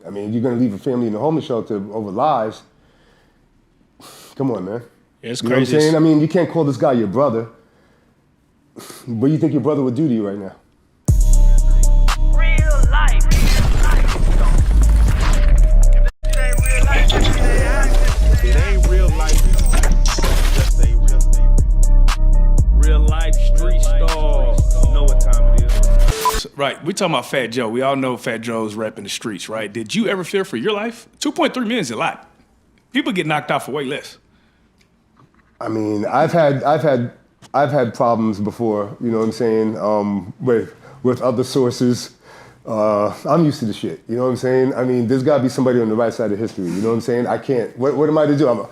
I mean, you're gonna leave a family in a homeless shelter over lies. Come on, man. It's you know crazy. What I'm saying? I mean, you can't call this guy your brother. What do you think your brother would do to you right now? Real life. It ain't real life. Just a real life street Starz. You know what time it is. Right, we talking about Fat Joe. We all know Fat Joe's repping the streets, right? Did you ever fear for your life? 2.3 million is a lot. People get knocked out for way less. I mean, I've had problems before. You know what I'm saying? With other sources. I'm used to the shit. You know what I'm saying? I mean, there's got to be somebody on the right side of history. You know what I'm saying? I can't. What am I to do?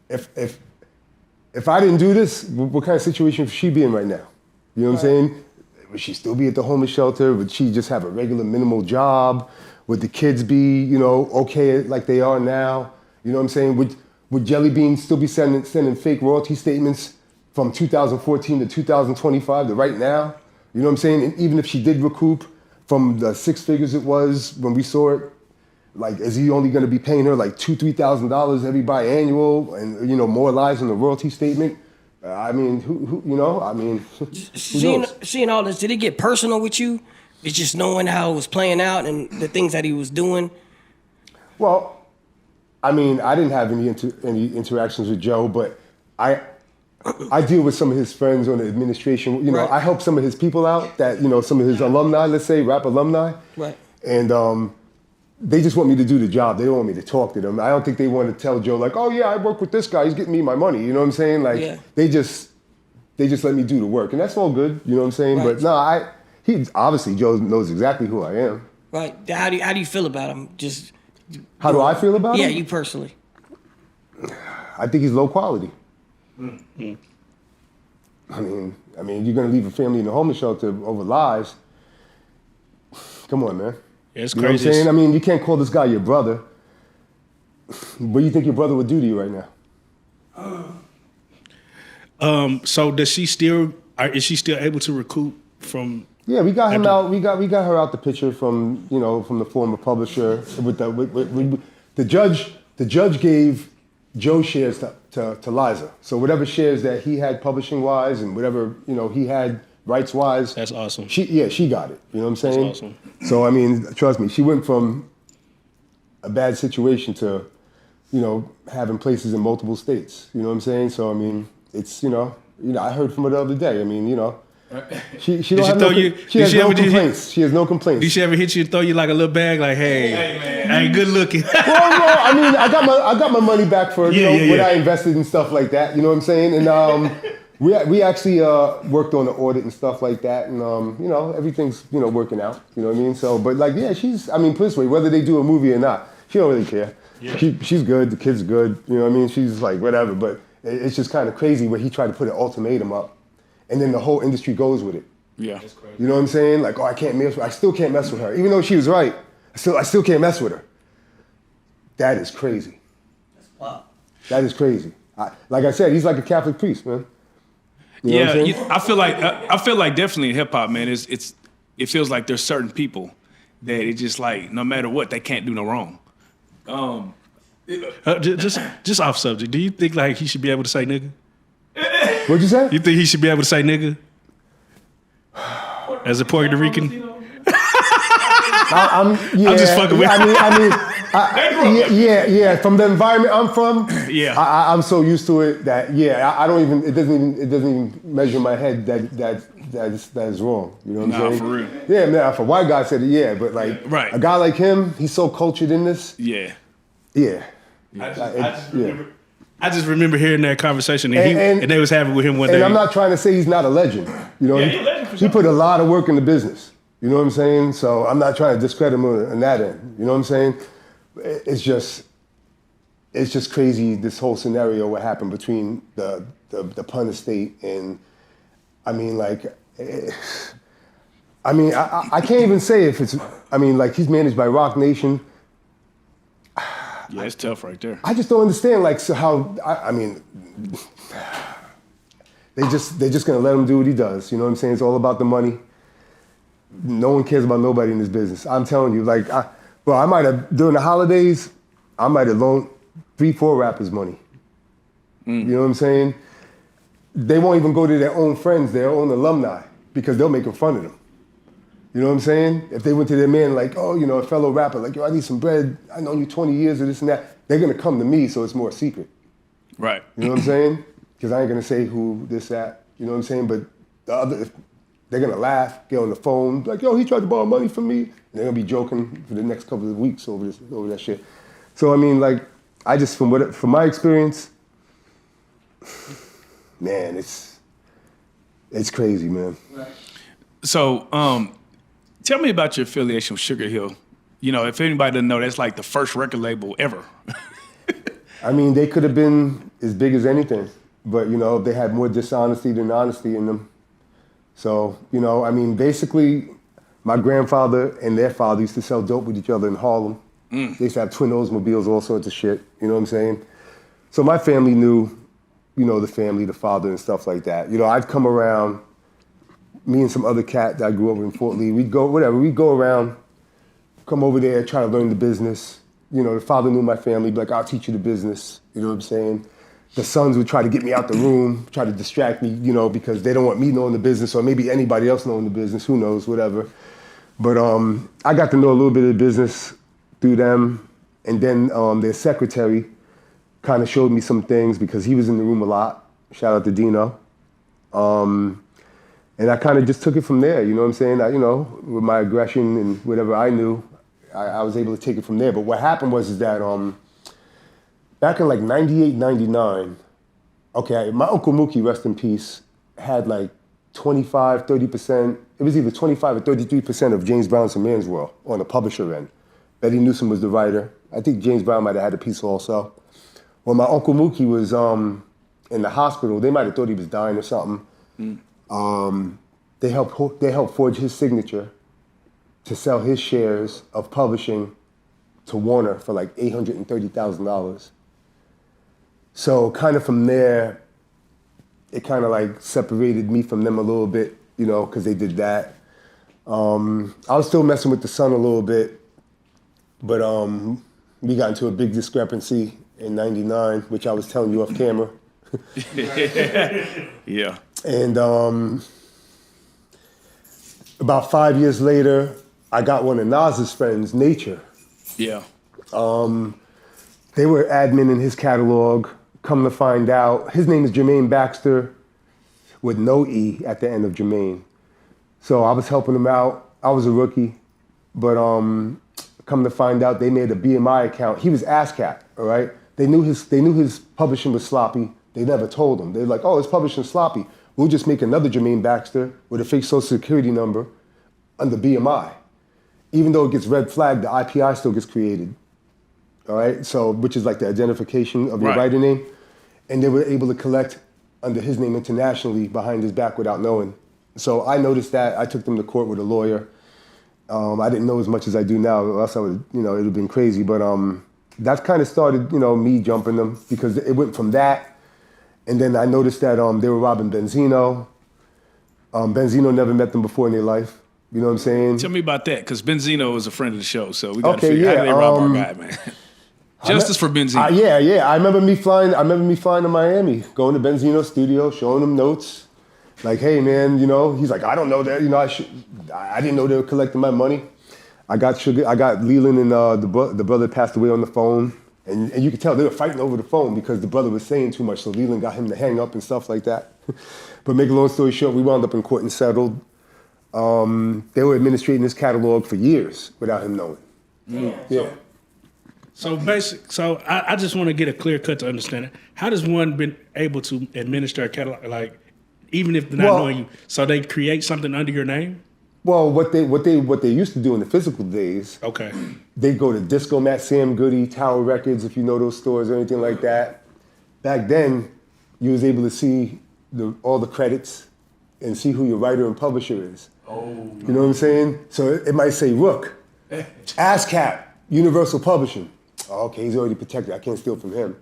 If I didn't do this, what kind of situation would she be in right now? You know what I'm saying? Would she still be at the homeless shelter? Would she just have a regular minimal job? Would the kids be, okay like they are now? You know what I'm saying? Would Jelly Bean still be sending fake royalty statements from 2014 to 2025 to right now? You know what I'm saying? And even if she did recoup from the 6 figures it was when we saw it, like, is he only going to be paying her like $2,000-$3,000 every biannual and, more lies in the royalty statement? I mean, who knows? Seeing all this, did it get personal with you? It's just knowing how it was playing out and the things that he was doing? Well, I mean, I didn't have any interactions with Joe, but I deal with some of his friends on the administration. Right. I help some of his people out that, some of his alumni, let's say, rap alumni. Right. And they just want me to do the job. They don't want me to talk to them. I don't think they want to tell Joe, like, oh yeah, I work with this guy, he's getting me my money. You know what I'm saying? Like, yeah. they just let me do the work. And that's all good, you know what I'm saying? Right. But no, he obviously, Joe knows exactly who I am. Right. How do you feel about him? Just how do I feel about him? Yeah, you personally. I think he's low quality. Mm-hmm. I mean, you're gonna leave a family in a homeless shelter over lies. Come on, man. Yeah, it's you know crazy. What I'm saying? I mean, you can't call this guy your brother. What do you think your brother would do to you right now? So is she still able to recoup from? Yeah, we got him out. We got her out the picture from the former publisher. With the judge. The judge gave Joe shares to Liza. So whatever shares that he had publishing wise and whatever he had rights wise. That's awesome. She got it. You know what I'm saying? That's awesome. So I mean, trust me, she went from a bad situation to having places in multiple states. You know what I'm saying? So I mean, it's I heard from her the other day. I mean, she has no complaints. She has no complaints. Did she ever hit you and throw you like a little bag, like, hey man, I ain't good looking? Well, I mean, I got my money back for what I invested in stuff like that. You know what I'm saying? And we actually worked on the audit and stuff like that, and everything's working out. You know what I mean? So, but like, yeah, put it this way, whether they do a movie or not, she don't really care. Yeah. She's good. The kid's good. You know what I mean? She's like whatever. But it's just kind of crazy where he tried to put an ultimatum up, and then the whole industry goes with it. Yeah. You know what I'm saying? Like, I can't mess with her. I still can't mess with her. Even though she was right, I still can't mess with her. That is crazy. Wow. That is crazy. Like I said, he's like a Catholic priest, man. You know I feel like definitely in hip hop, man, it feels like there's certain people that it's just like no matter what, they can't do no wrong. Just off subject, do you think like he should be able to say nigga? What'd you say? You think he should be able to say nigga? As a Puerto Rican? I'm just fucking with you. Yeah. From the environment I'm from, yeah, I'm so used to it that I don't even. It doesn't even measure in my head that is wrong. You know what I'm saying? For real. Yeah, man. If a white guy said it, but like right. A guy like him, he's so cultured in this. Yeah. Yeah. I just remember hearing that conversation and they was having with him one day. And I'm not trying to say he's not a legend. You know, he put a lot of work in the business. You know what I'm saying? So I'm not trying to discredit him on that end. You know what I'm saying? It's just crazy, this whole scenario what happened between the pun estate and, I mean, like, I can't even say if it's, like he's managed by Rock Nation. Yeah, it's tough right there. I just don't understand, like, so how, they're just gonna let him do what he does. You know what I'm saying? It's all about the money. No one cares about nobody in this business. I'm telling you, like, Well, I might have, during the holidays, I might have loaned 3-4 rappers money. You know what I'm saying? They won't even go to their own friends, their own alumni, because they'll make fun of them. You know what I'm saying? If they went to their man like, oh, you know, a fellow rapper, like, yo, I need some bread. I know you 20 years of this and that. They're gonna come to me, so it's more secret. Right. You know what I'm saying? Because I ain't gonna say who this, that. You know what I'm saying? But the other, they're gonna laugh, get on the phone, like, yo, he tried to borrow money from me. And they're gonna be joking for the next couple of weeks over that shit. So I mean, like, I just from my experience, man, it's crazy, man. So, tell me about your affiliation with Sugar Hill. You know, if anybody doesn't know, that's like the first record label ever. I mean, they could have been as big as anything, but you know, they had more dishonesty than honesty in them. So, you know, I mean, basically, my grandfather and their father used to sell dope with each other in Harlem. They used to have twin Oldsmobiles, all sorts of shit. You know what I'm saying? So my family knew, you know, the family, the father and stuff like that. You know, I'd come around, me and some other cat that I grew up in Fort Lee, we'd go around, come over there, try to learn the business. You know, the father knew my family, be like, I'll teach you the business. You know what I'm saying? The sons would try to get me out the room, try to distract me, you know, because they don't want me knowing the business or maybe anybody else knowing the business, who knows, whatever. But I got to know a little bit of the business through them. And then their secretary kind of showed me some things because he was in the room a lot. Shout out to Dino. And I kind of just took it from there, you know what I'm saying? You know, with my aggression and whatever I knew, I was able to take it from there. But what happened was that back in like 98, 99, okay, my Uncle Mookie, rest in peace, had like 25, 30%, it was either 25 or 33% of James Brown's and Man's World on the publisher end. Betty Newsom was the writer. I think James Brown might have had a piece also. When my Uncle Mookie was in the hospital, they might have thought he was dying or something. They helped forge his signature to sell his shares of publishing to Warner for like $830,000. So kind of from there, it kind of like separated me from them a little bit, you know, because they did that. I was still messing with the Sun a little bit, but we got into a big discrepancy in '99, which I was telling you off camera. Yeah. And about 5 years later, I got one of Nas's friends, Nature. Yeah. They were admin in his catalog. Come to find out, his name is Jermaine Baxter with no E at the end of Jermaine. So I was helping him out. I was a rookie, but come to find out, they made a BMI account. He was ASCAP, all right? They knew his publishing was sloppy. They never told him. They were like, oh, his publishing sloppy. We'll just make another Jermaine Baxter with a fake social security number under BMI. Even though it gets red flagged, the IPI still gets created. All right, so which is like the identification of your writer name. And they were able to collect under his name internationally behind his back without knowing. So I noticed that. I took them to court with a lawyer. I didn't know as much as I do now, or else I would, you know, it would have been crazy. But that kind of started, you know, me jumping them because it went from that. And then I noticed that they were robbing Benzino. Benzino never met them before in their life. You know what I'm saying? Tell me about that, because Benzino is a friend of the show, so we got to Okay, figure yeah, how do they rob our guy, man. Justice for Benzino. Yeah. I remember me flying to Miami, going to Benzino's studio, showing him notes. Like, hey man, you know, he's like, I don't know that, you know, I didn't know they were collecting my money. I got Leland and the brother passed away on the phone. And you could tell they were fighting over the phone because the brother was saying too much, so Leland got him to hang up and stuff like that. But make a long story short, we wound up in court and settled. They were administrating his catalog for years without him knowing. Yeah. So I just want to get a clear cut to understand it. How does one been able to administer a catalog, like even if they're not knowing you? So they create something under your name? Well, what they used to do in the physical days, Okay. they go to Disco Mat, Sam Goody, Tower Records, if you know those stores or anything like that. Back then, you was able to see all the credits and see who your writer and publisher is. Oh. You know what I'm saying? So it might say Rook, ASCAP, Universal Publishing. Oh, okay, he's already protected. I can't steal from him.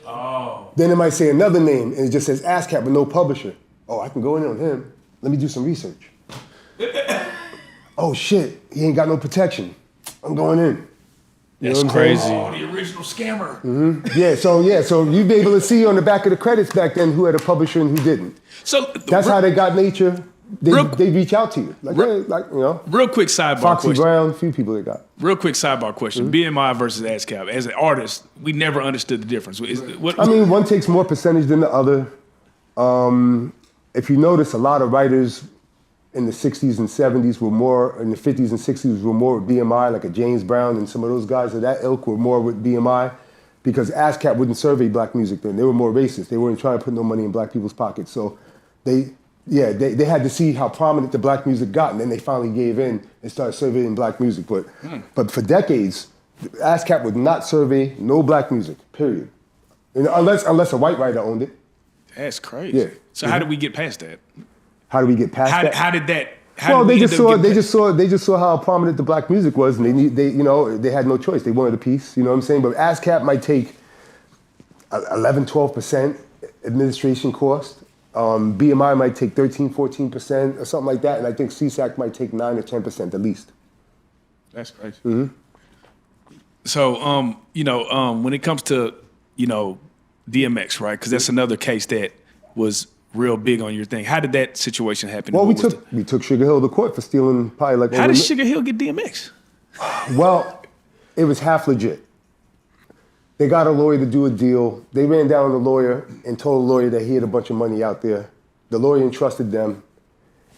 Oh. Then it might say another name and it just says ASCAP but no publisher. Oh, I can go in on him. Let me do some research. Oh shit, he ain't got no protection. I'm going in. You That's know what I'm saying? crazy. Oh, the original scammer. So you'd be able to see on the back of the credits back then who had a publisher and who didn't. So That's how they got Nature. They Real- reach out to you, like, hey, like, you know, real quick sidebar Foxy question. Brown, a few people they got. Real quick sidebar question. BMI versus ASCAP. As an artist, we never understood the difference. I mean, one takes more percentage than the other. If you notice, a lot of writers in the 60s and 70s were more, in the 50s and 60s were more with BMI, like a James Brown and some of those guys of that ilk were more with BMI, because ASCAP wouldn't survey black music then. They were more racist. They weren't trying to put no money in black people's pockets. So they had to see how prominent the black music got, and then they finally gave in and started surveying black music. But for decades, ASCAP would not survey no black music, period. Unless a white writer owned it. That's crazy. Yeah. So how did we get past that? How do we get past that? How did that? Well, they just saw how prominent the black music was, and they had no choice. They wanted a piece, you know what I'm saying? But ASCAP might take 11-12% administration cost. BMI might take 13-14% or something like that, and I think CSAC might take 9 or 10% at least. That's crazy. So when it comes to DMX, right? Because that's another case that was real big on your thing. How did that situation happen? Well, we took Sugar Hill to court for stealing probably like. How did Sugar Hill get DMX? Well, it was half legit. They got a lawyer to do a deal. They ran down the lawyer and told the lawyer that he had a bunch of money out there. The lawyer entrusted them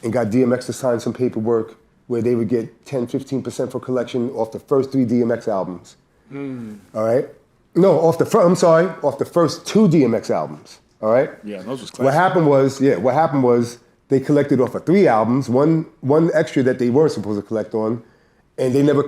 and got DMX to sign some paperwork where they would get 10-15% for collection off the first 3 DMX albums. All right? No, off the first 2 DMX albums. All right? Yeah, those was classic. What happened was they collected off of 3 albums, one extra that they weren't supposed to collect on, and they never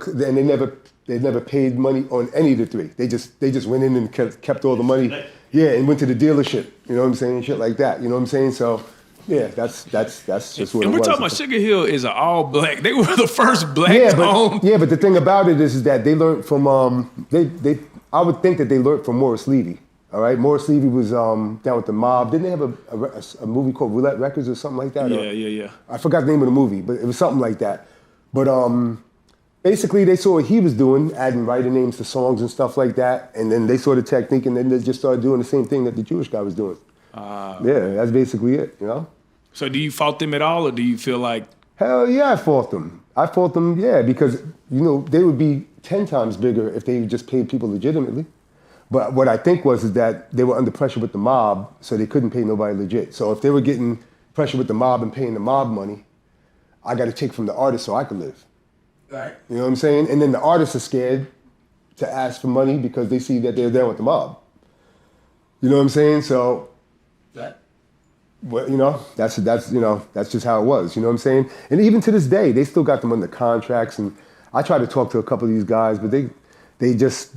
paid money on any of the 3. They just went in and kept all the money. Yeah, and went to the dealership. You know what I'm saying? Shit like that. You know what I'm saying? So, yeah, that's just what it was. And we're talking about Sugar Hill is an all black. They were the first black owned. Yeah, but the thing about it is that they learned from I would think that they learned from Morris Levy. All right, Morris Levy was down with the mob. Didn't they have a movie called Roulette Records or something like that? Yeah. I forgot the name of the movie, but it was something like that. But basically, they saw what he was doing, adding writer names to songs and stuff like that, and then they saw the technique, and then they just started doing the same thing that the Jewish guy was doing. Yeah, that's basically it, you know? So do you fault them at all, or do you feel like... Hell yeah, I fault them. Yeah, because, they would be 10 times bigger if they just paid people legitimately. But what I think is that they were under pressure with the mob, so they couldn't pay nobody legit. So if they were getting pressure with the mob and paying the mob money, I got to take from the artist so I could live. Right. You know what I'm saying? And then the artists are scared to ask for money because they see that they're down with the mob. You know what I'm saying? So, well, that's just how it was. You know what I'm saying? And even to this day, they still got them under contracts. And I try to talk to a couple of these guys, but they just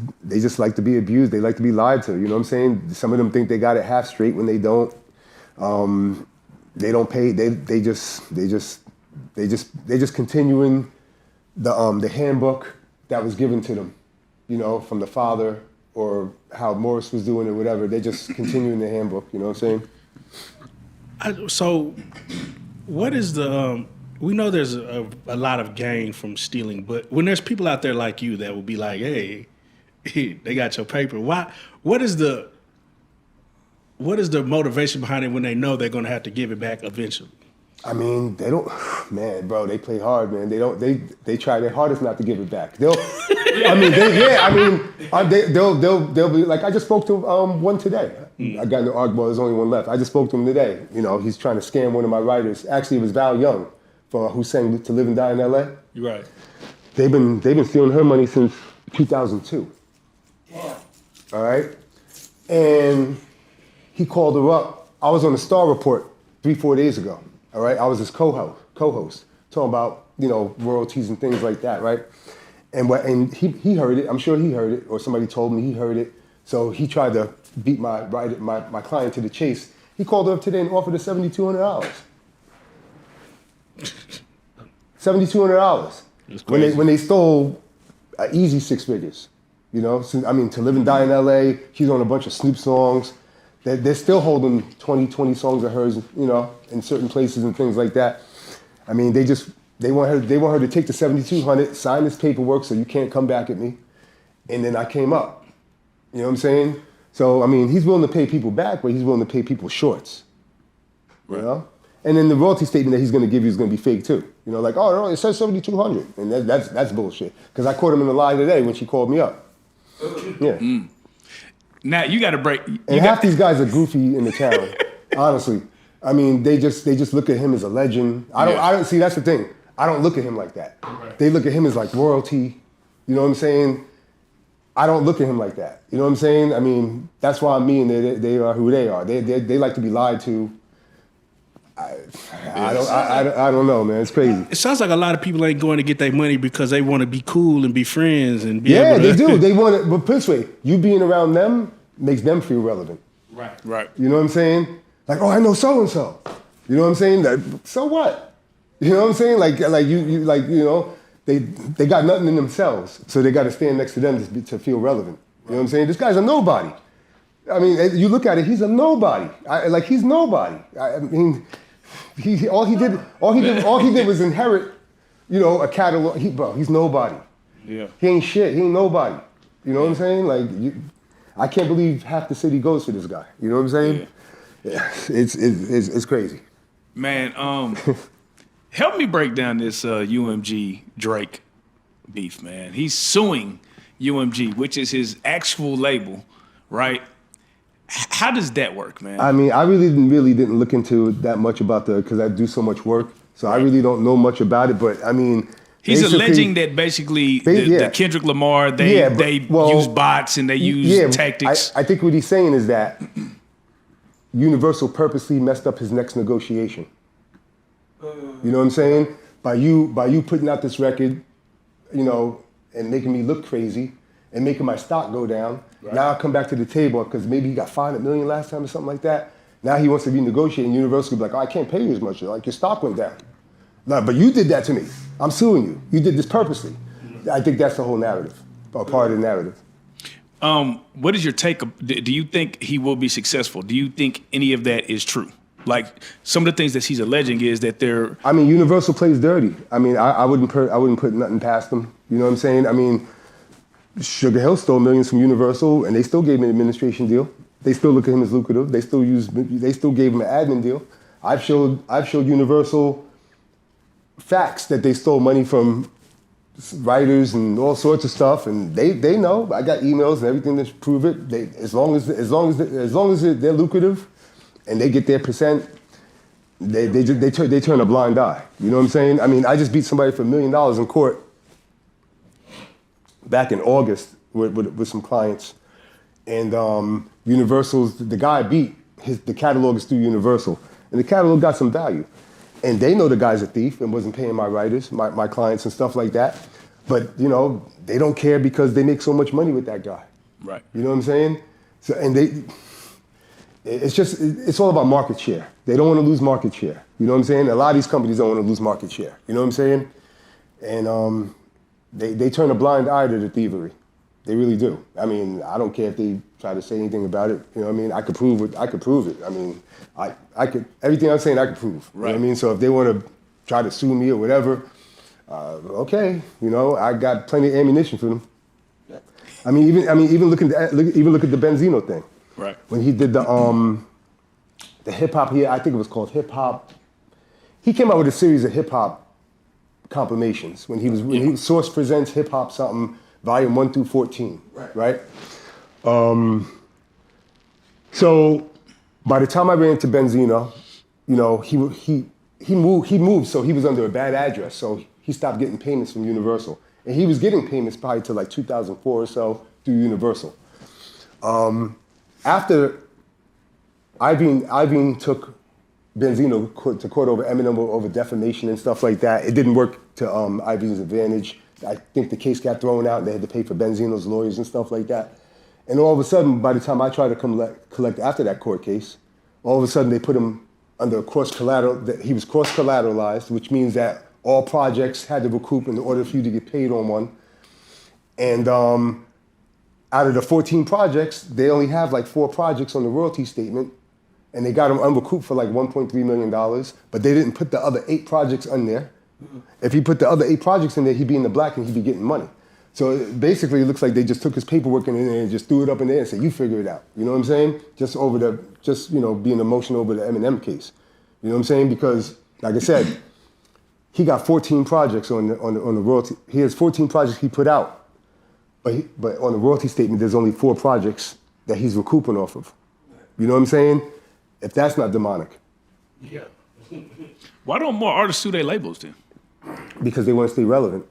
like to be abused. They like to be lied to. You know what I'm saying? Some of them think they got it half straight when they don't. They don't pay. They just continuing the handbook that was given to them, from the father or how Morris was doing it, whatever. They're just continuing the handbook. You know what I'm saying? So, what is the? We know there's a lot of gain from stealing, but when there's people out there like you that will be like, "Hey, they got your paper." Why? What is the motivation behind it when they know they're going to have to give it back eventually? I mean, they don't, man, bro. They play hard, man. They try their hardest not to give it back. They'll be like. I just spoke to one today. I got in the argument. There's only one left. I just spoke to him today. He's trying to scam one of my writers. Actually, it was Val Young, who sang "To Live and Die in L.A." You're right. They've been stealing her money since 2002. Yeah. All right, and he called her up. I was on the Star Report 3-4 days ago. All right, I was his co-host, talking about royalties and things like that, right? And he heard it. I'm sure he heard it, or somebody told me he heard it. So he tried to beat my client to the chase. He called her up today and offered her $7,200. $7,200 when they stole easy 6 figures. So, I mean, To Live and Die in L.A. She's on a bunch of Snoop songs. They're still holding 20 songs of hers, in certain places and things like that. I mean, they just They want her to take the 7,200, sign this paperwork so you can't come back at me. And then I came up. You know what I'm saying? So, I mean, he's willing to pay people back, but he's willing to pay people shorts. Right. You know? And then the royalty statement that he's going to give you is going to be fake too. You know, like, oh, no, it says 7,200. And that's bullshit. Because I caught him in the lie today when she called me up. Yeah. Mm. Now, you got to break. And half these guys are goofy in the town, honestly. I mean, they just look at him as a legend. I don't see, that's the thing. I don't look at him like that. Right. They look at him as like royalty. You know what I'm saying? I don't look at him like that. You know what I'm saying? I mean, that's why I'm me and they are who they are. They like to be lied to. I don't know, man. It's crazy. It sounds like a lot of people ain't going to get their money because they want to be cool and be friends and be able to... they do. They want it. But put this way, you being around them makes them feel relevant. Right. You know what I'm saying? Like, oh, I know so-and-so. You know what I'm saying? So what? You know what I'm saying? Like you know, they got nothing in themselves, so they got to stand next to them to feel relevant. You know what I'm saying? This guy's a nobody. I mean, you look at it, he's a nobody. He's nobody. I mean, all he did was inherit, you know, a catalog. He's nobody. Yeah. He ain't shit. He ain't nobody. You know what I'm saying? Like, I can't believe half the city goes for this guy. You know what I'm saying? Yeah. It's crazy. Man, help me break down this UMG Drake beef, man. He's suing UMG, which is his actual label, right? How does that work, man? I mean, I really didn't look into it that much about because I do so much work, so I really don't know much about it. But I mean, he's alleging that basically the Kendrick Lamar they use bots and they use tactics. I think what he's saying is that Universal purposely messed up his next negotiation. You know what I'm saying? By you putting out this record, you know, and making me look crazy and making my stock go down. Right. Now I come back to the table because maybe he got $500 million last time or something like that. Now he wants to renegotiate, and Universal be like, oh, I can't pay you as much. Like, your stock went down. No, but you did that to me. I'm suing you. You did this purposely. I think that's the whole narrative, or part of the narrative. What is your take? Do you think he will be successful? Do you think any of that is true? Like, some of the things that he's alleging is that they're... I mean, Universal plays dirty. I mean, I wouldn't put nothing past them. You know what I'm saying? I mean, Sugar Hill stole millions from Universal, and they still gave him an administration deal. They still look at him as lucrative. They still gave him an admin deal. I've showed Universal facts that they stole money from writers and all sorts of stuff, and they know. I got emails and everything to prove it. As long as they're lucrative, and they get their percent, they turn a blind eye. You know what I'm saying? I mean, I just beat somebody for $1 million in court back in August with some clients, and Universal's the guy I beat. The catalog is through Universal, and the catalog got some value, and they know the guy's a thief and wasn't paying my writers, my clients and stuff like that. But you know, they don't care because they make so much money with that guy. Right. You know what I'm saying? So it's all about market share. They don't want to lose market share. You know what I'm saying? A lot of these companies don't want to lose market share. You know what I'm saying? And they turn a blind eye to the thievery. They really do. I mean, I don't care if they try to say anything about it. You know what I mean? I could prove it. I mean, I could, everything I'm saying I could prove. Right. You know what I mean? So if they want to try to sue me or whatever, okay. You know, I got plenty of ammunition for them. I mean, even look at the Benzino thing. Right. When he did the hip hop here, I think it was called Hip Hop. He came out with a series of hip hop compilations when he Source Presents Hip Hop something, volume 1 through 14. Right. So by the time I ran into Benzino, you know, he moved, so he was under a bad address, so he stopped getting payments from Universal, and he was getting payments probably till like 2004 or so through Universal. After Iveen took Benzino to court over Eminem over defamation and stuff like that, it didn't work to Iveen's advantage. I think the case got thrown out and they had to pay for Benzino's lawyers and stuff like that. And all of a sudden, by the time I tried to collect after that court case, all of a sudden they put him under a he was cross-collateralized, which means that all projects had to recoup in order for you to get paid on one. And out of the 14 projects, they only have like 4 projects on the royalty statement, and they got them unrecouped for like $1.3 million, but they didn't put the other 8 projects on there, If he put the other 8 projects in there, he'd be in the black and he'd be getting money. So basically, it looks like they just took his paperwork in there and just threw it up in there and said, "You figure it out." You know what I'm saying? Just being emotional over the Eminem case. You know what I'm saying? Because, like I said, he got 14 projects on the royalty. He has 14 projects he put out, but on the royalty statement, there's only 4 projects that he's recouping off of. You know what I'm saying? If that's not demonic. Yeah. Why don't more artists sue their labels then? Because they want to stay relevant.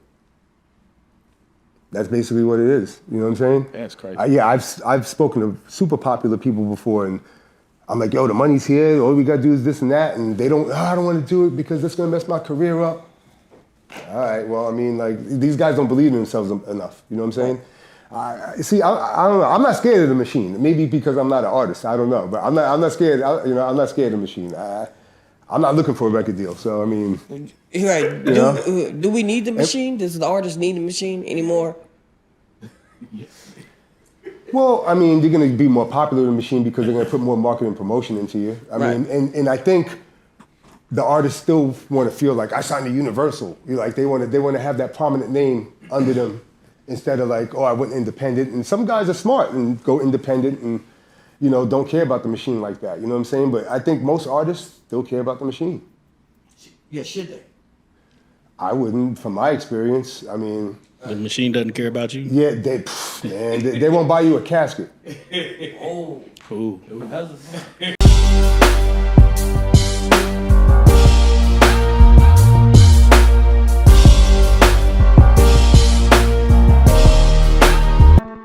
That's basically what it is. You know what I'm saying? That's crazy. I've spoken to super popular people before, and I'm like, yo, the money's here. All we gotta do is this and that, and they don't. I don't want to do it because that's gonna mess my career up. All right. Well, I mean, like these guys don't believe in themselves enough. You know what I'm saying? I don't know. I'm not scared of the machine. Maybe because I'm not an artist. I don't know. But I'm not scared. I'm not scared of the machine. I'm not looking for a record deal. So I mean, Right. Do we need the machine? Does the artist need the machine anymore? well, I mean, you're gonna be more popular than the machine because they're gonna put more marketing and promotion into you. I mean, and I think the artists still want to feel like I signed to Universal. Like they want to have that prominent name under them instead of like, oh, I went independent. And some guys are smart and go independent and don't care about the machine like that. You know what I'm saying? But I think most artists still care about the machine. Yeah, should they? I wouldn't, from my experience. I mean, The machine doesn't care about you? yeah, they won't buy you a casket. Oh. Ooh.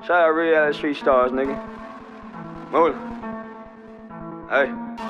Shout out Reallyfe Street Starz, nigga. Move it. Hey.